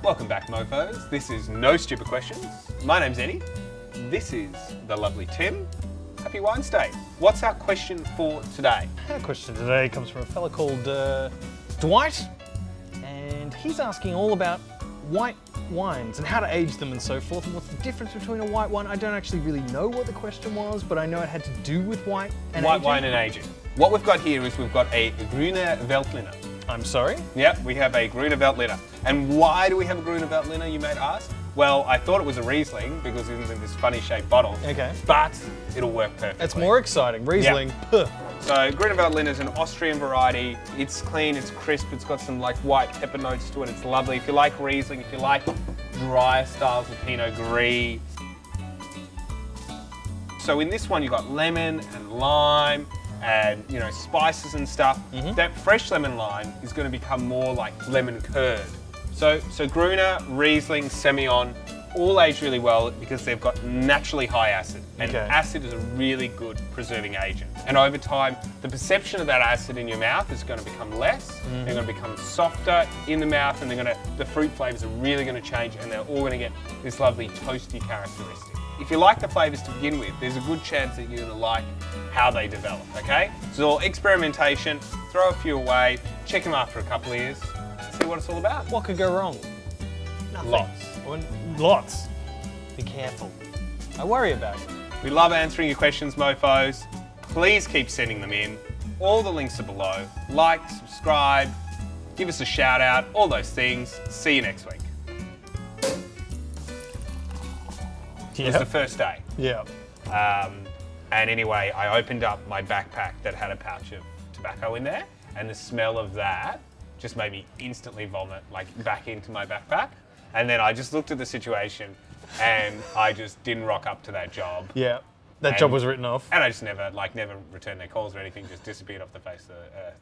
Welcome back, mofos. This is No Stupid Questions. My name's Eddie. This is the lovely Tim. Happy Wines Day. What's our question for today? Our question today comes from a fella called Dwight, and he's asking all about white wines and how to age them and so forth, and what's the difference between a white wine. I don't actually really know what the question was, but I know it had to do with white and White aging. wine and aging. What we've got here is we've got a Grüner Veltliner. I'm sorry? Yep, we have a Grüner Veltliner. And why do we have a Grüner Veltliner, you might ask? Well, I thought it was a Riesling because it's in this funny shaped bottle. Okay. But it'll work perfectly. It's more exciting. Riesling. Yep. So Grüner Veltliner is an Austrian variety. It's clean, it's crisp, it's got some like white pepper notes to it. It's lovely. If you like Riesling, if you like drier styles of Pinot Gris. So in this one, you've got lemon and lime and, you know, spices and stuff. That fresh lemon lime is going to become more like lemon curd. So Gruner, Riesling, Semillon, all age really well because they've got naturally high acid. And acid is a really good preserving agent. And over time, the perception of that acid in your mouth is going to become less. They're going to become softer in the mouth, and the fruit flavors are really going to change, and they're all going to get this lovely toasty characteristic. If you like the flavors to begin with, there's a good chance that you're going to like how they develop, okay? It's all experimentation, throw a few away, check them after a couple of years, see what it's all about. What could go wrong? Nothing. Lots. Be careful. I worry about you. We love answering your questions, mofos. Please keep sending them in. All the links are below. Like, subscribe, give us a shout out, all those things. See you next week. It was the first day. Yeah. And anyway, I opened up my backpack that had a pouch of tobacco in there, and the smell of that just made me instantly vomit, like, back into my backpack. And then I just looked at the situation, and I just didn't rock up to that job. Yeah. That job was written off. And I just never returned their calls or anything, just disappeared off the face of the earth.